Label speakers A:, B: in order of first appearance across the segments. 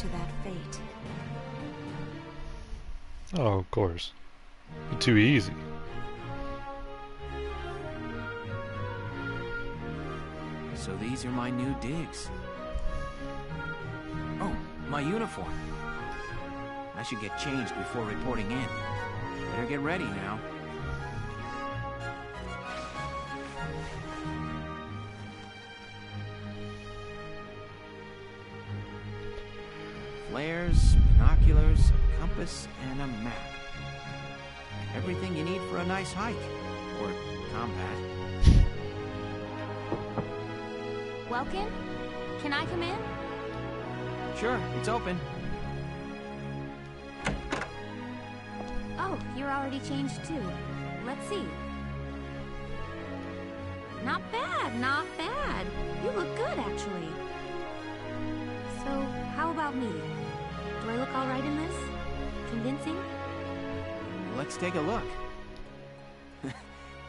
A: to that fate.
B: Oh, of course. Too easy.
C: So these are my new digs. Oh, my uniform. I should get changed before reporting in. Better get ready now. Flares, binoculars, a compass, and a map. Everything you need for a nice hike. Or combat.
A: Welkin? Can I come in?
C: Sure, it's open.
A: Oh, you're already changed too. Let's see. Not bad, not bad. You look good, actually. So, how about me? Do I look all right in this? Convincing?
C: Let's take a look.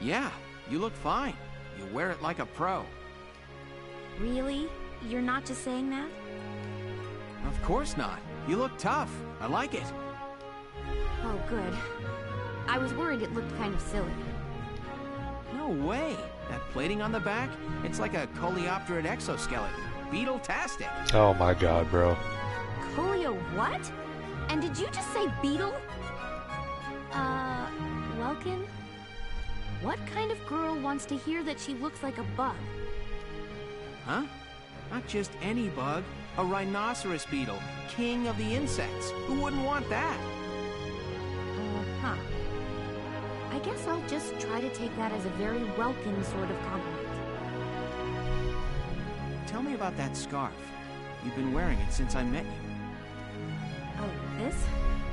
C: Yeah, you look fine. You wear it like a pro.
A: Really? You're not just saying that?
C: Of course not. You look tough. I like it.
A: Oh, good. I was worried it looked kind of silly.
C: No way. That plating on the back, it's like a coleopterate exoskeleton. Beetle-tastic.
B: Oh my god, bro.
A: Colio what? And did you just say beetle? Welkin? What kind of girl wants to hear that she looks like a bug?
C: Huh? Not just any bug. A rhinoceros beetle. King of the insects. Who wouldn't want that?
A: Huh. I guess I'll just try to take that as a very welcome sort of compliment.
C: Tell me about that scarf. You've been wearing it since I met you.
A: Oh, this?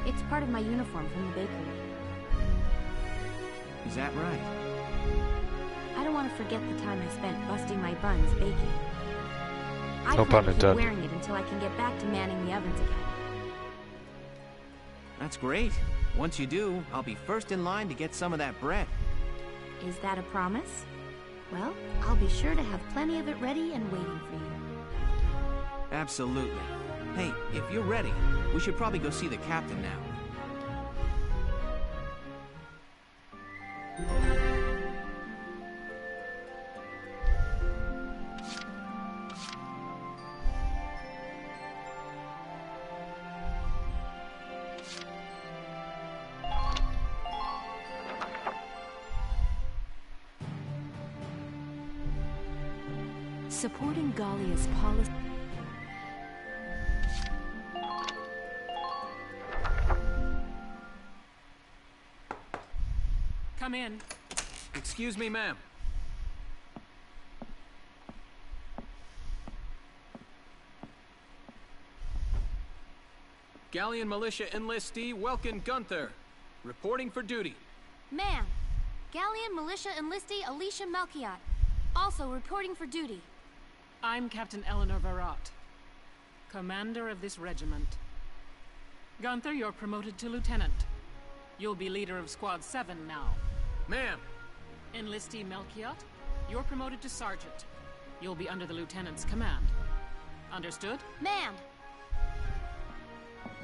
A: It's part of my uniform from the bakery.
C: Is that right?
A: I don't want to forget the time I spent busting my buns baking. I
B: No
A: plan
B: pun
A: to keep
B: intended.
A: wearing it until I can get back to manning the ovens again.
C: That's great. Once you do, I'll be first in line to get some of that bread.
A: Is that a promise? Well, I'll be sure to have plenty of it ready and waiting for you.
C: Absolutely. Hey, if you're ready, we should probably go see the captain now.
A: Supporting Gallia's policy.
D: Come in.
C: Excuse me, ma'am.
D: Gallian Militia enlistee Welkin Gunther, reporting for duty.
A: Ma'am, Gallian Militia enlistee Alicia Melchiot, also reporting for duty.
D: I'm Captain Eleanor Varrot, commander of this regiment. Gunther, you're promoted to lieutenant. You'll be leader of Squad 7 now.
C: Ma'am!
D: Enlistee Melchiot, you're promoted to sergeant. You'll be under the lieutenant's command. Understood?
A: Ma'am!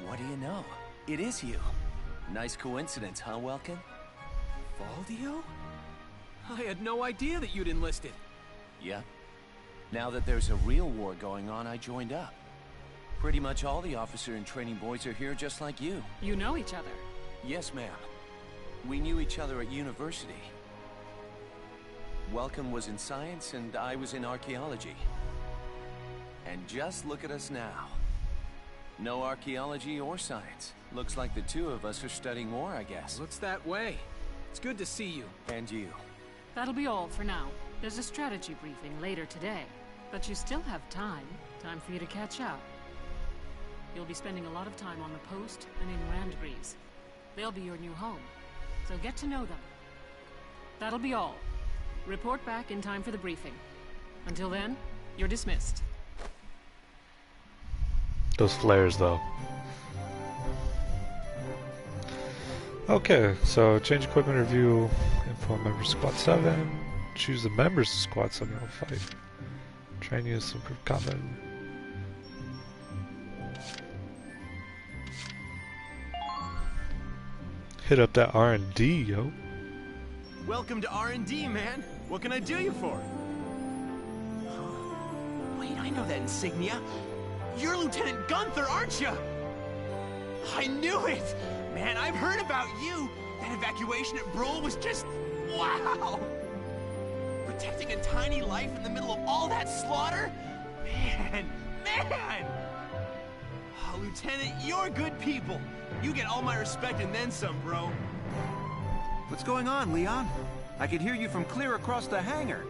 E: What do you know? It is you. Nice coincidence, huh, Welkin?
C: Valdio? I had no idea that you'd enlisted.
E: Yeah. Now that there's a real war going on, I joined up. Pretty much all the officer and training boys are here just like you.
D: You know each other.
E: Yes, ma'am. We knew each other at university. Welcome was in science and I was in archaeology. And just look at us now. No archaeology or science. Looks like the two of us are studying war, I guess.
C: Looks that way. It's good to see you.
E: And you.
D: That'll be all for now. There's a strategy briefing later today. But you still have time. Time for you to catch up. You'll be spending a lot of time on the post and in Randgreaves. They'll be your new home. So get to know them. That'll be all. Report back in time for the briefing. Until then, you're dismissed.
B: Those flares, though. Okay, so change equipment, review info on members Squad 7. Choose the members of Squad 7 will fight. Train use some group combat. Hit up that R&D, yo.
C: Welcome to R&D, man. What can I do you for? Huh? Wait, I know that insignia. You're Lieutenant Gunther, aren't you? I knew it! Man, I've heard about you. That evacuation at Brule was just... wow! Protecting a tiny life in the middle of all that slaughter? Man! Oh, Lieutenant, you're good people. You get all my respect and then some, bro.
F: What's going on, Leon? I could hear you from clear across the hangar.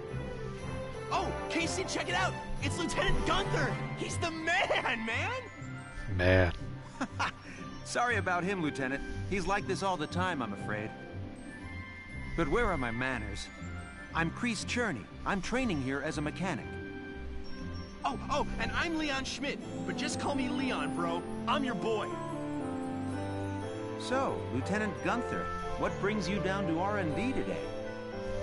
C: Oh, Casey, check it out! It's Lieutenant Gunther! He's the man, man!
B: Man.
F: Sorry about him, Lieutenant. He's like this all the time, I'm afraid. But where are my manners? I'm Kreese Cherney. I'm training here as a mechanic.
C: Oh, and I'm Leon Schmidt, but just call me Leon, bro. I'm your boy.
F: So, Lieutenant Gunther, what brings you down to R&D today?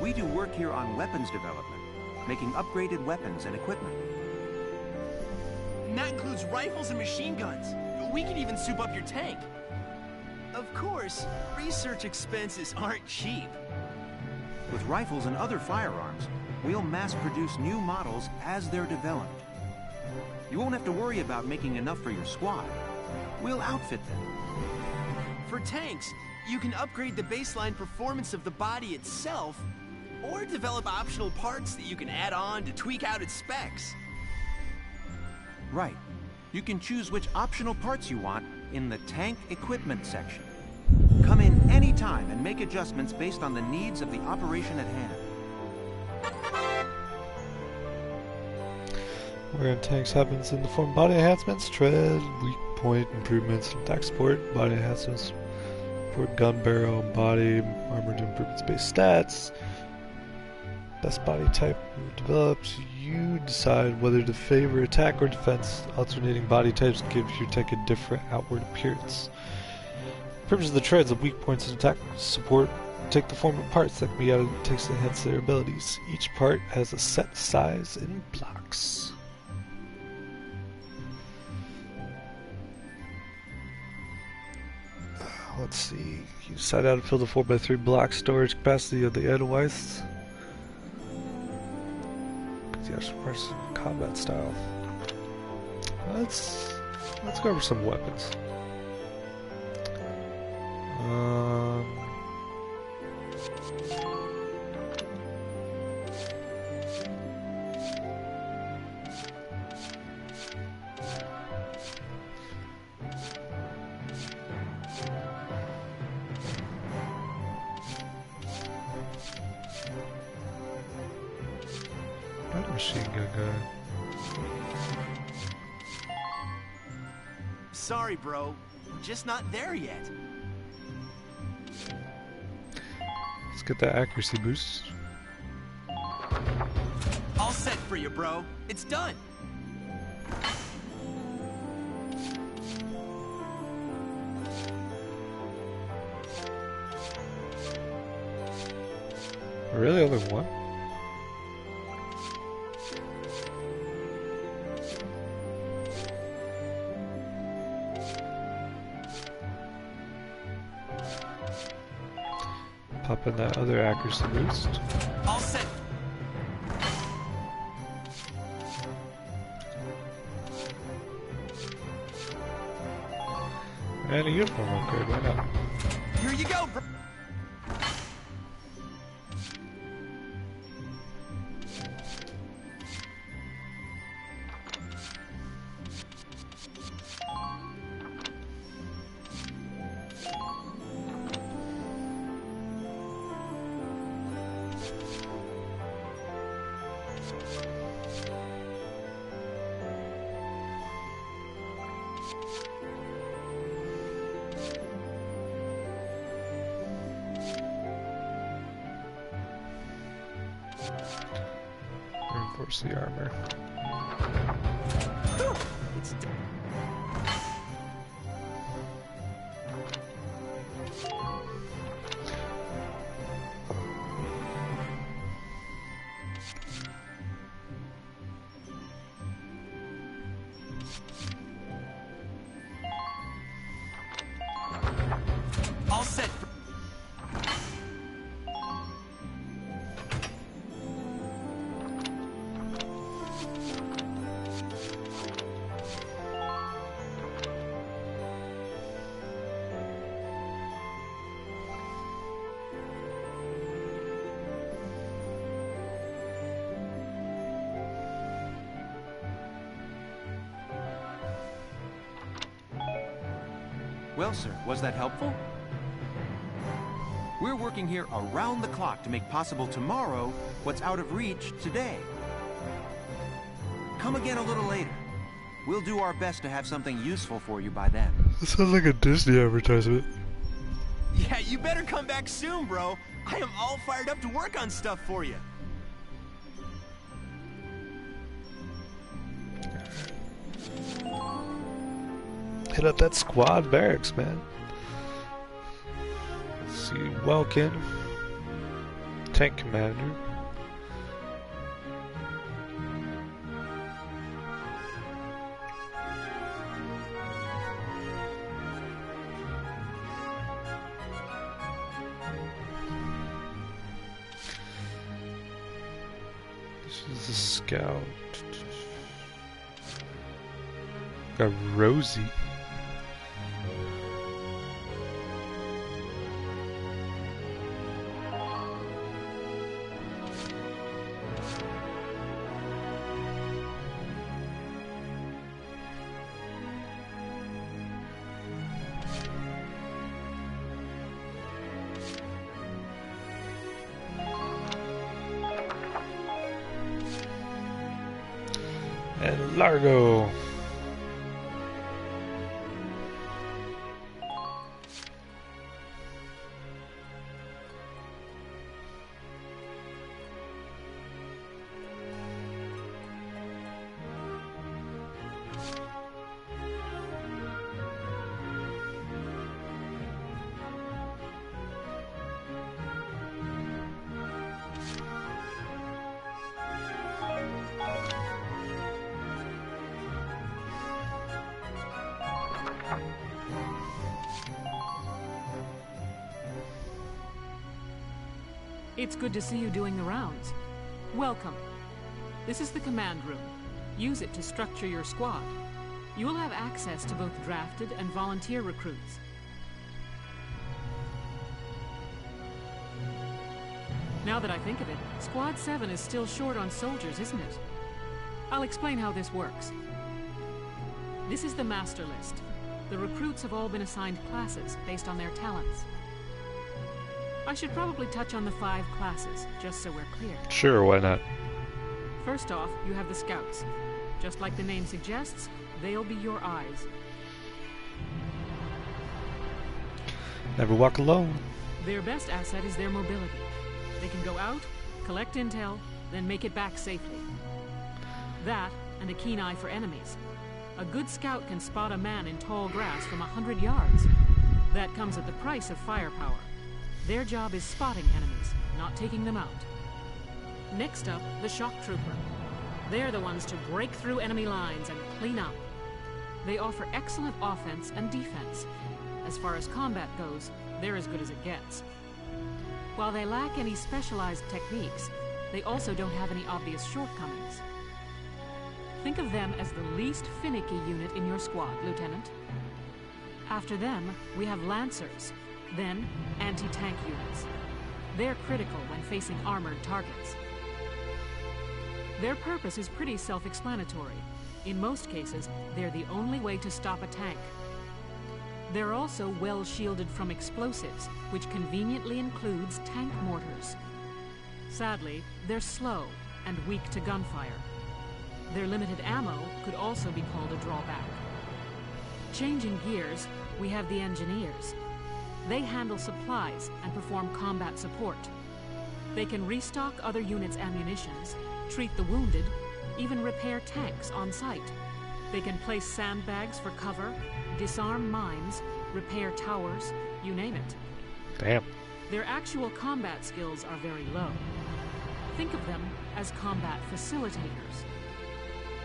F: We do work here on weapons development, making upgraded weapons and equipment.
C: And that includes rifles and machine guns. We can even soup up your tank. Of course, research expenses aren't cheap.
F: With rifles and other firearms, we'll mass-produce new models as they're developed. You won't have to worry about making enough for your squad. We'll outfit them.
C: For tanks, you can upgrade the baseline performance of the body itself, or develop optional parts that you can add on to tweak out its specs.
F: Right. You can choose which optional parts you want in the tank equipment section. Come in anytime and make adjustments based on the needs of the operation at hand.
B: Wearing tanks happens in the form of body enhancements, tread, weak point improvements, attack support, body enhancements, for gun barrel, body, armored improvements based stats. Best body type developed. You decide whether to favor attack or defense. Alternating body types gives your tech a different outward appearance. Purpose of the treads of weak points and attack support take the form of parts that can be added to tanks to enhance their abilities. Each part has a set size in blocks. Let's see. You decide how to fill the 4x3 block storage capacity of the Edelweiss. The actual parts combat style. Let's go over some weapons. Machine gun guy.
C: Sorry, bro. We're just not there yet.
B: Let's get that accuracy boost.
C: All set for you, bro. It's done.
B: Really, only one? Pop in that other accuracy boost.
C: All set.
B: And a uniform upgrade, why not?
C: Here you go, bro.
B: Reinforce the armor.
C: It's all set.
F: Well, sir, was that helpful? We're working here around the clock to make possible tomorrow what's out of reach today. Come again a little later. We'll do our best to have something useful for you by then.
B: This sounds like a Disney advertisement.
C: Yeah, you better come back soon, bro. I am all fired up to work on stuff for you.
B: Hit up that squad barracks, man. Let's see, Welkin, tank commander. This is a scout. Got Rosie. And Largo.
D: It's good to see you doing the rounds. Welcome. This is the command room. Use it to structure your squad. You will have access to both drafted and volunteer recruits. Now that I think of it, Squad 7 is still short on soldiers, isn't it? I'll explain how this works. This is the master list. The recruits have all been assigned classes based on their talents. I should probably touch on the 5 classes, just so we're clear.
B: Sure, why not?
D: First off, you have the scouts. Just like the name suggests, they'll be your eyes.
B: Never walk alone.
D: Their best asset is their mobility. They can go out, collect intel, then make it back safely. That, and a keen eye for enemies. A good scout can spot a man in tall grass from 100 yards. That comes at the price of firepower. Their job is spotting enemies, not taking them out. Next up, the shock trooper. They're the ones to break through enemy lines and clean up. They offer excellent offense and defense. As far as combat goes, they're as good as it gets. While they lack any specialized techniques, they also don't have any obvious shortcomings. Think of them as the least finicky unit in your squad, Lieutenant. After them, we have Lancers, then anti-tank units. They're critical when facing armored targets. Their purpose is pretty self-explanatory. In most cases, they're the only way to stop a tank. They're also well shielded from explosives, which conveniently includes tank mortars. Sadly, they're slow and weak to gunfire. Their limited ammo could also be called a drawback. Changing gears, we have the engineers. They handle supplies and perform combat support. They can restock other units' ammunitions, treat the wounded, even repair tanks on site. They can place sandbags for cover, disarm mines, repair towers, you name it.
B: Damn.
D: Their actual combat skills are very low. Think of them as combat facilitators.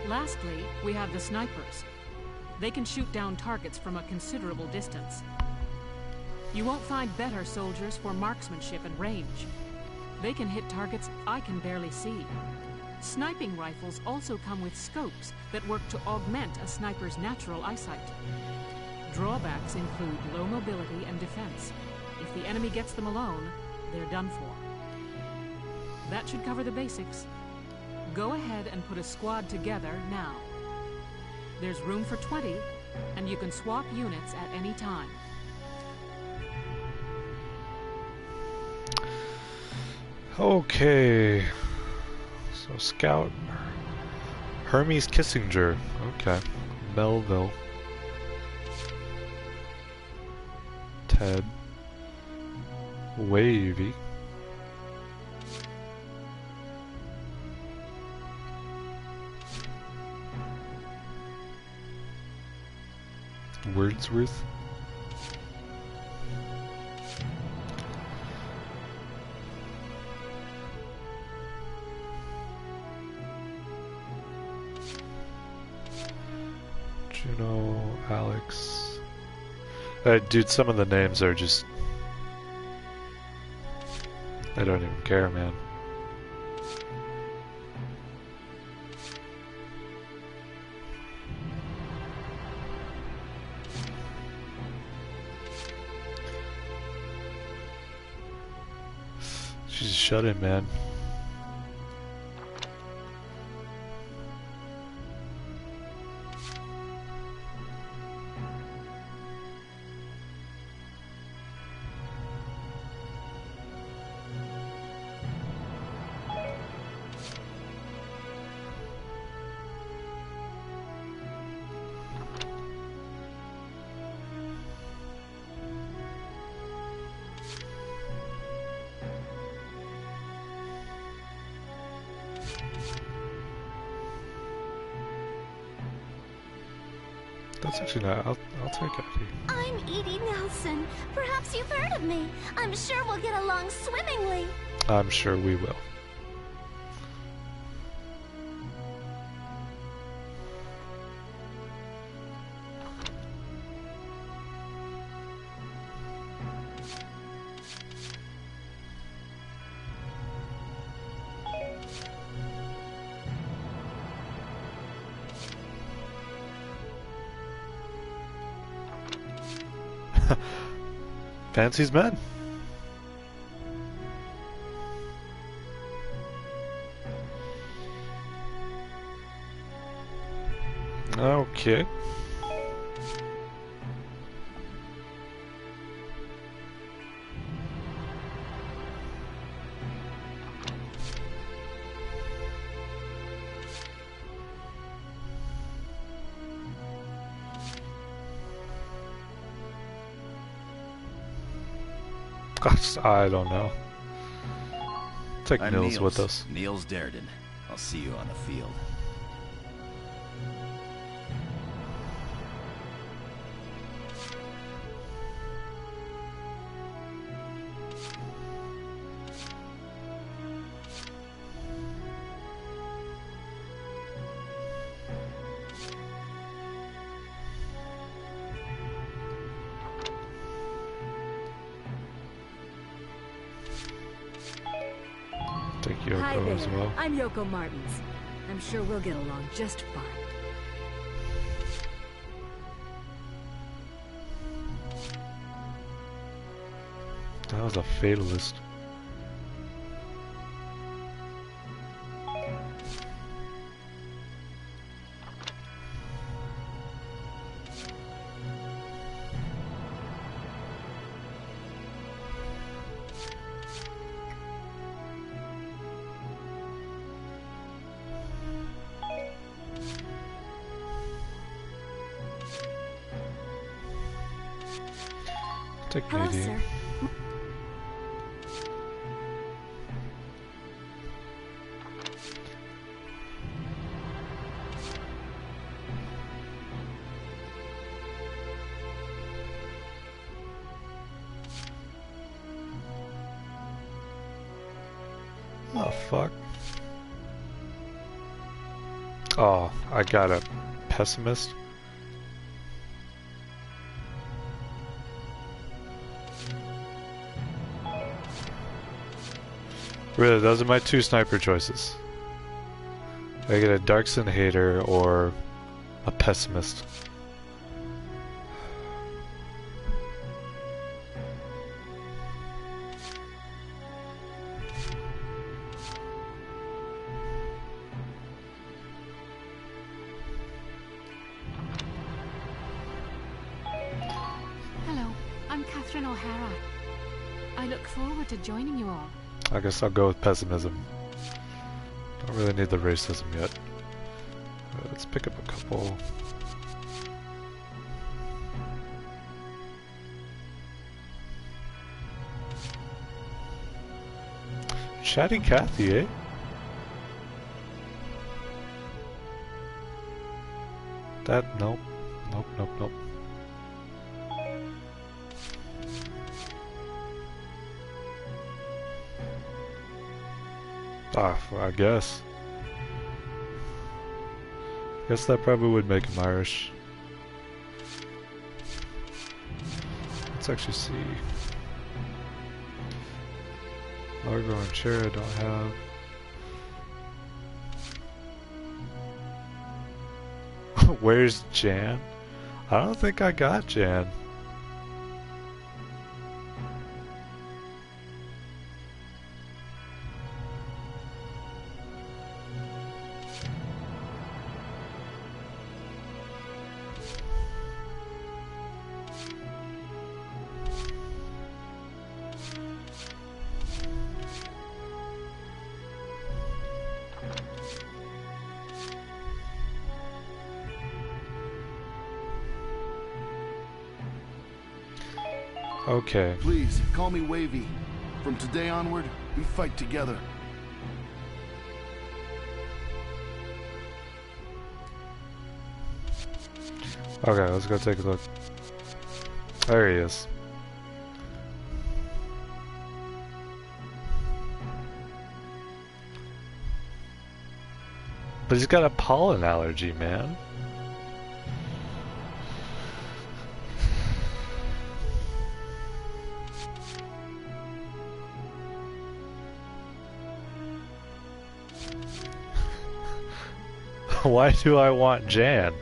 D: Lastly, we have the snipers. They can shoot down targets from a considerable distance. You won't find better soldiers for marksmanship and range. They can hit targets I can barely see. Sniping rifles also come with scopes that work to augment a sniper's natural eyesight. Drawbacks include low mobility and defense. If the enemy gets them alone, they're done for. That should cover the basics. Go ahead and put a squad together now. There's room for 20, and you can swap units at any time.
B: Okay. So Scout. Hermes Kissinger. Okay. Melville. Ted. Wavy. Wordsworth. Juno, Alex. Dude, some of the names are just... I don't even care, man. She's a shut-in, man. That's actually not. I'll take Eddie.
A: I'm Edie Nelson. Perhaps you've heard of me. I'm sure we'll get along swimmingly.
B: I'm sure we will. Fancy's men. Okay. Gosh, I don't know. Take Nils with us.
G: Niels Darden. I'll see you on the field.
B: Take Yoko
H: Hi there.
B: as well.
H: I'm Yoko Martins. I'm sure we'll get along just fine.
B: That was a fatalist. Take
H: Hello,
B: Nadine.
H: sir.
B: Oh, fuck. Oh, I got a pessimist. Really, those are my two sniper choices. I get a Darkson hater or a pessimist.
D: I'm Catherine O'Hara. I look forward to joining you all.
B: I guess I'll go with pessimism. Don't really need the racism yet. Let's pick up a couple. Chatty Cathy, eh? That, nope. Nope, nope, nope. Ah, well, I guess. Guess that probably would make him Irish. Let's actually see. Largo and Cher I don't have. Where's Jan? I don't think I got Jan. Okay.
I: Please, call me Wavy. From today onward, we fight together.
B: Okay, let's go take a look. There he is. But he's got a pollen allergy, man. Why do I want Jan?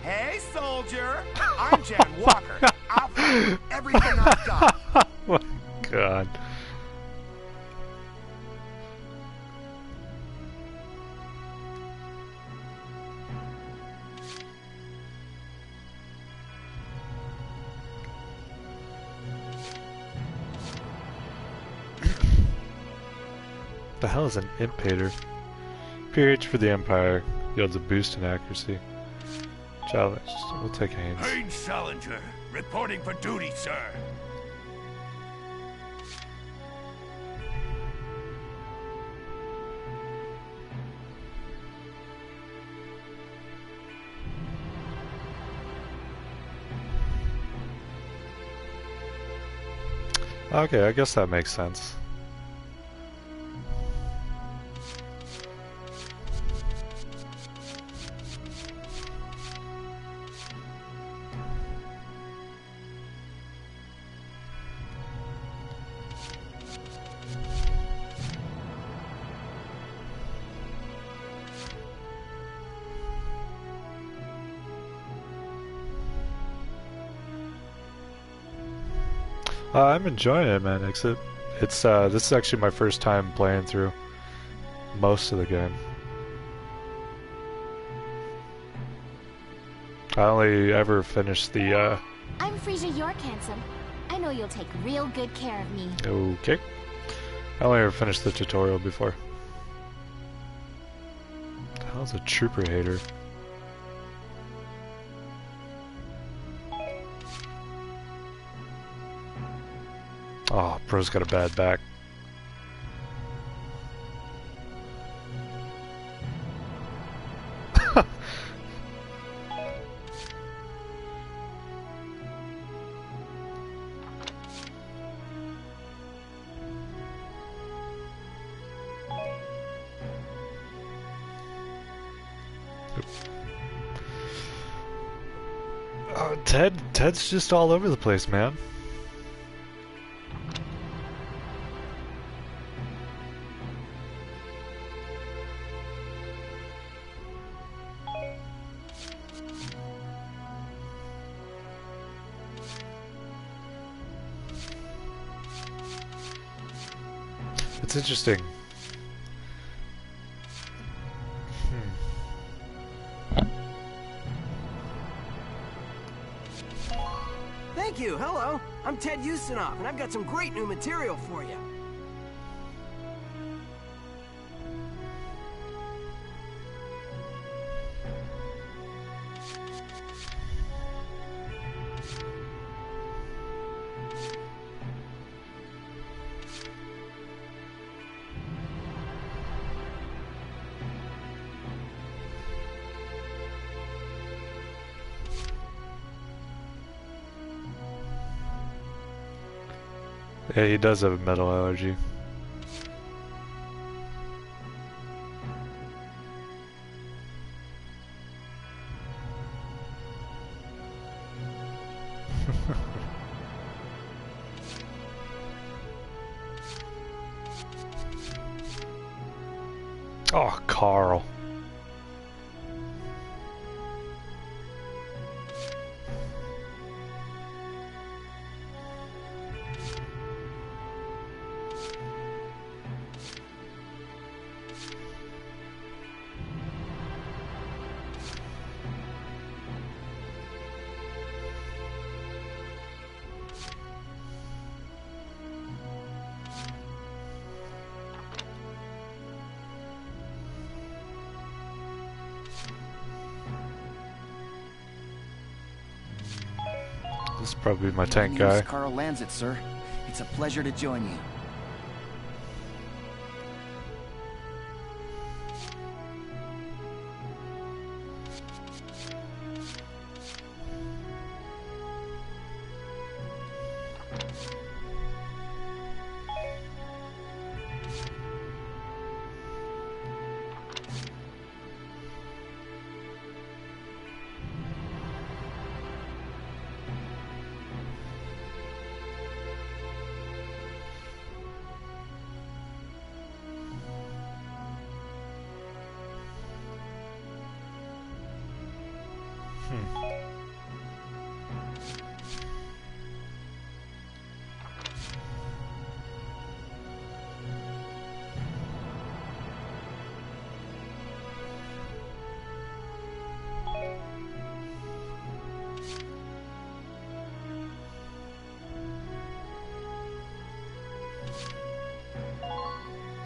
C: Hey, soldier! I'm Jan Walker. I'll fight everything I've got.
B: Oh my god. The hell is an Impator? PH for the Empire yields a boost in accuracy. Challenge. We'll take Haynes.
J: Haynes Salinger, reporting for duty, sir.
B: Okay, I guess that makes sense. I'm enjoying it, man. It's this is actually my first time playing through most of the game. I only ever finished the
K: I'm Frisia York, handsome. I know you'll take real good care of me.
B: Okay. I only ever finished the tutorial before. What the hell's a trooper hater? Oh, bro's got a bad back. Ted's just all over the place, man. It's interesting.
L: Thank you, hello. I'm Ted Ustinov, and I've got some great new material for you.
B: Yeah, he does have a metal allergy. Oh, Carl. This is probably my tank guy.
M: Carl lands it, sir. It's a pleasure to join you.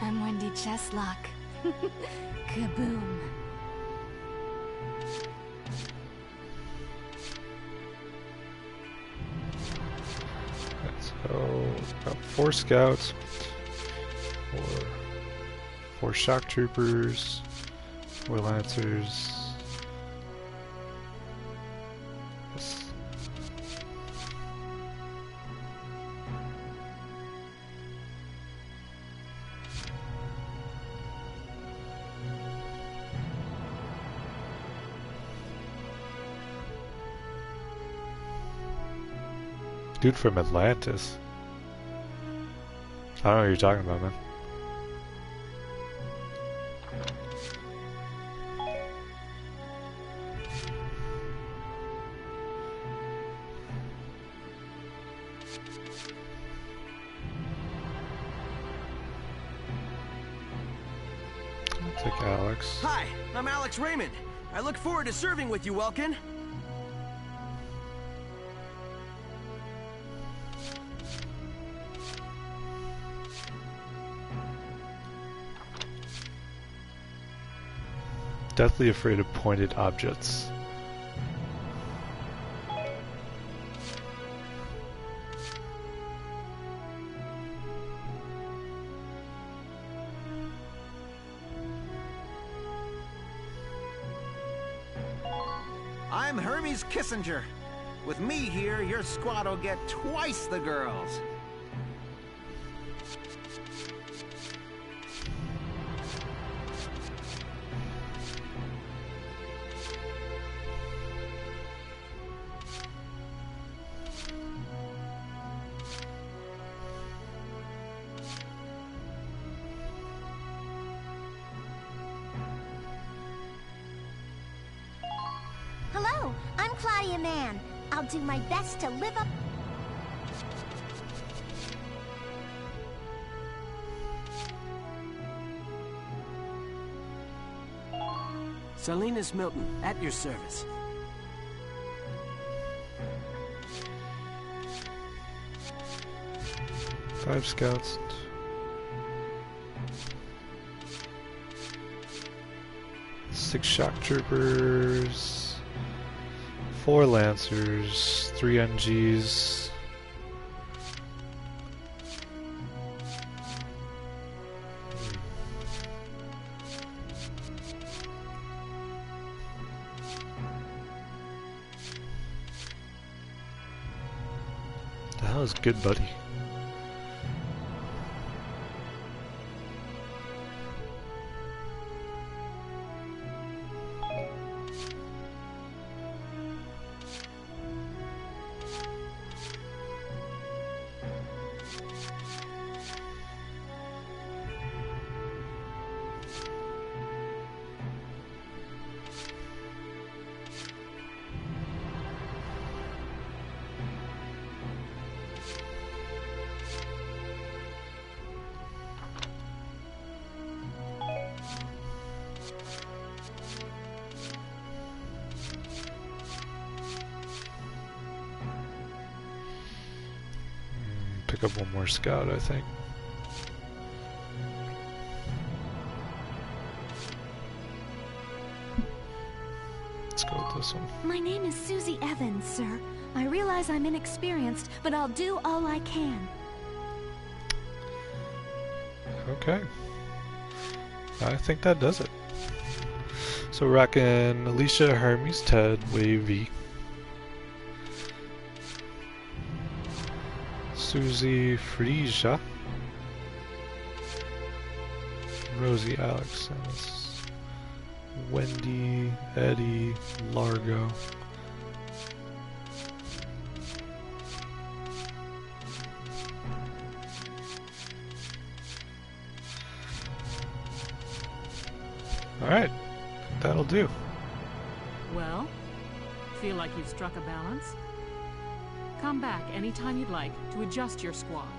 K: I'm Wendy Cheslock. Kaboom.
B: So, got 4 scouts, 4 shock troopers, 4 lancers. Yes. Dude from Atlantis. I don't know what you're talking about, man. I'll take Alex.
L: Hi, I'm Alex Raymond. I look forward to serving with you, Welkin.
B: Deathly afraid of pointed objects.
F: I'm Hermes Kissinger. With me here, your squad will get twice the girls.
K: Hello, I'm Claudia Mann. I'll do my best to live up...
L: Salinas Milton, at your service.
B: Five scouts. 6 shock troopers. 4 lancers. 3 NGs. That was good, buddy. Pick up one more scout, I think. Let's go with this one.
N: My name is Susie Evans, sir. I realize I'm inexperienced, but I'll do all I can.
B: Okay. I think that does it. So we're rocking Alicia, Hermes, Ted, Wavy, Susie, Frisia, Rosie, Alex, Wendy, Eddie, Largo. Alright, that'll do.
D: Well, feel like you've struck a balance? Come back anytime you'd like to adjust your squad.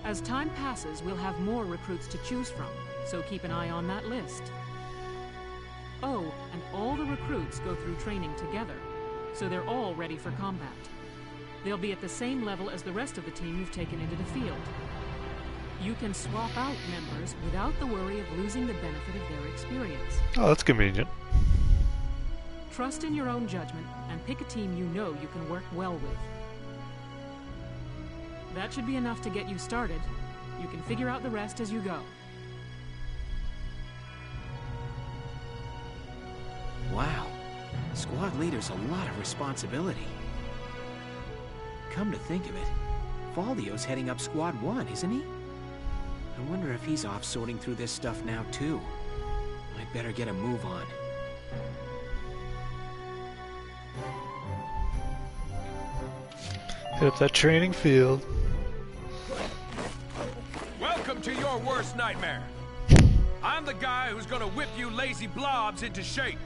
D: As time passes, we'll have more recruits to choose from, so keep an eye on that list. Oh, and all the recruits go through training together, so they're all ready for combat. They'll be at the same level as the rest of the team you've taken into the field. You can swap out members without the worry of losing the benefit of their experience.
B: Oh, that's convenient.
D: Trust in your own judgment and pick a team you know you can work well with. That should be enough to get you started. You can figure out the rest as you go.
L: Wow. Squad leader's a lot of responsibility. Come to think of it, Faldio's heading up Squad 1, isn't he? I wonder if he's off sorting through this stuff now, too. I'd better get a move on.
B: Hit up that training field.
J: Welcome to your worst nightmare. I'm the guy who's gonna whip you lazy blobs into shape.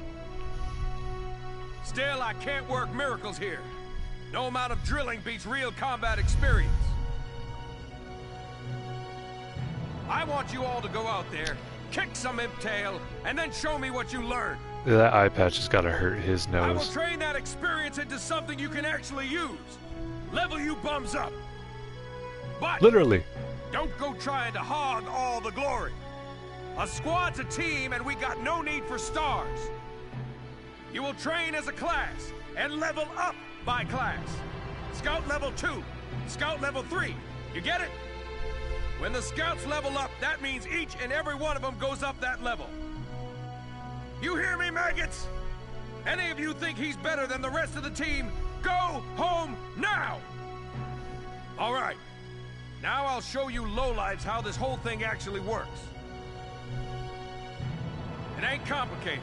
J: Still, I can't work miracles here. No amount of drilling beats real combat experience. I want you all to go out there, kick some imp tail, and then show me what you learned.
B: Yeah, that eye patch has got to hurt his
J: I will
B: nose.
J: train that experience into something you can actually use. Level you bums up. But
B: Literally.
J: don't go trying to hog all the glory. A squad's a team, and we got no need for stars. You will train as a class and level up by class. Scout level 2, Scout level 3. You get it? When the scouts level up, that means each and every one of them goes up that level. You hear me, maggots? Any of you think he's better than the rest of the team, go home now! All right. Now I'll show you lowlives how this whole thing actually works. It ain't complicated.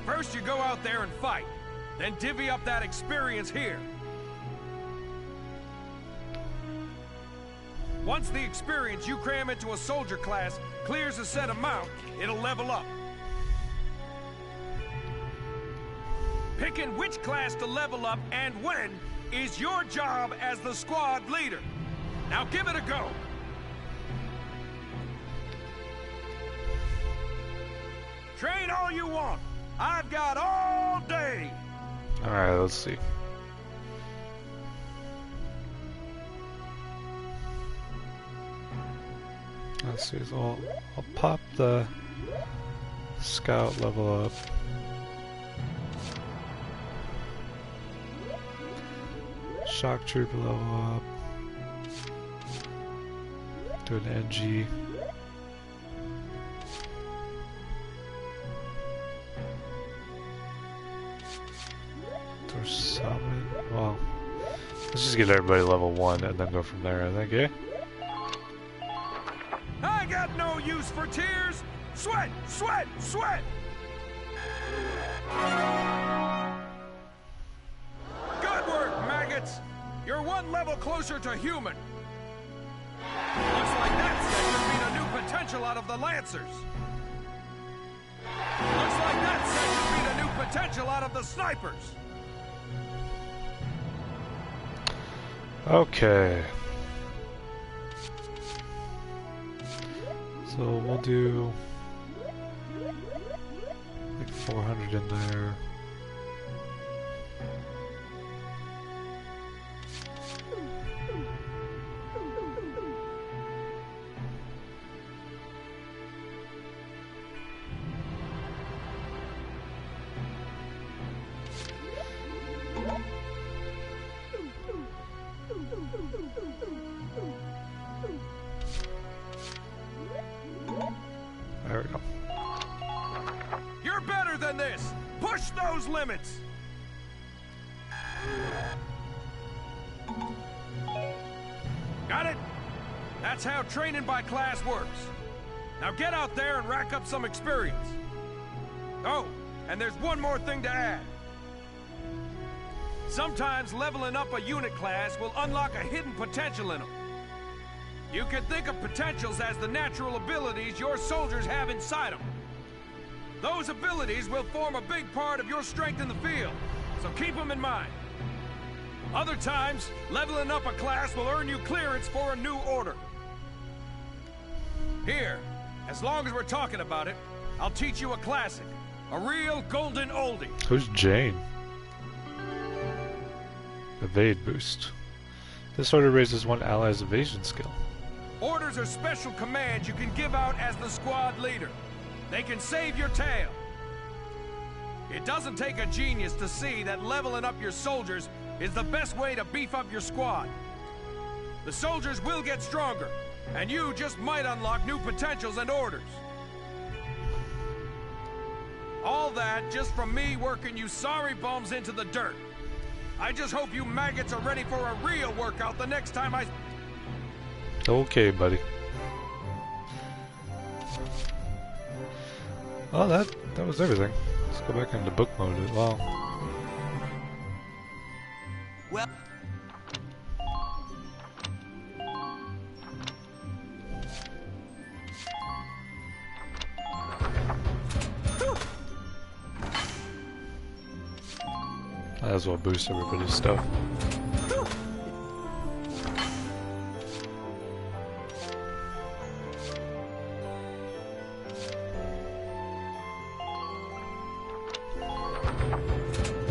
J: First you go out there and fight, then divvy up that experience here. Once the experience you cram into a soldier class clears a set amount, it'll level up. Picking which class to level up and when is your job as the squad leader. Now give it a go. Train all you want. I've got all day.
B: Alright, let's see. Let's see, so I'll pop the scout level up. Shock trooper level up. Do an NG. Or summon. Well, let's just get everybody level 1 and then go from there, I think, eh?
J: I got no use for tears. Sweat, sweat, sweat. Good work, maggots. You're one level closer to human. Looks like that section beat a new potential out of the Lancers. Looks like that section beat a new potential out of the snipers.
B: Okay. So we'll do like 400 in there. There we go.
J: You're better than this. Push those limits. Got it? That's how training by class works. Now get out there and rack up some experience. Oh, and there's one more thing to add. Sometimes leveling up a unit class will unlock a hidden potential in them. You can think of potentials as the natural abilities your soldiers have inside them. Those abilities will form a big part of your strength in the field, so keep them in mind. Other times, leveling up a class will earn you clearance for a new order. Here, as long as we're talking about it, I'll teach you a classic. A real golden oldie.
B: Who's Jane? Evade boost. This order raises one ally's evasion skill.
J: Orders are special commands you can give out as the squad leader. They can save your tail. It doesn't take a genius to see that leveling up your soldiers is the best way to beef up your squad. The soldiers will get stronger, and you just might unlock new potentials and orders. All that just from me working you sorry bums into the dirt. I just hope you maggots are ready for a real workout the next time I...
B: Okay, buddy. Oh, that was everything. Let's go back into book mode as well.
M: Well...
B: Might as well boost everybody's stuff.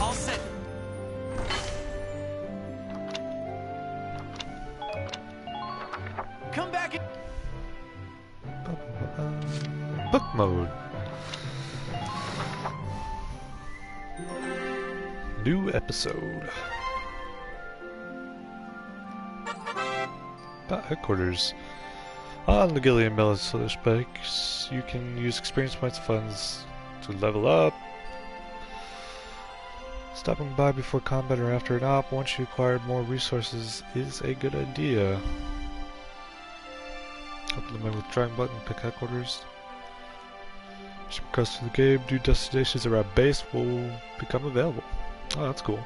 M: All set. Come back in.
B: Book mode. New episode. About headquarters. On the Gillian Military Spikes, you can use experience points funds to level up. Stopping by before combat or after an op once you acquired more resources is a good idea. Open the menu with triangle button, pick headquarters. Ship across to the game, new destinations around base will become available. Oh, that's cool.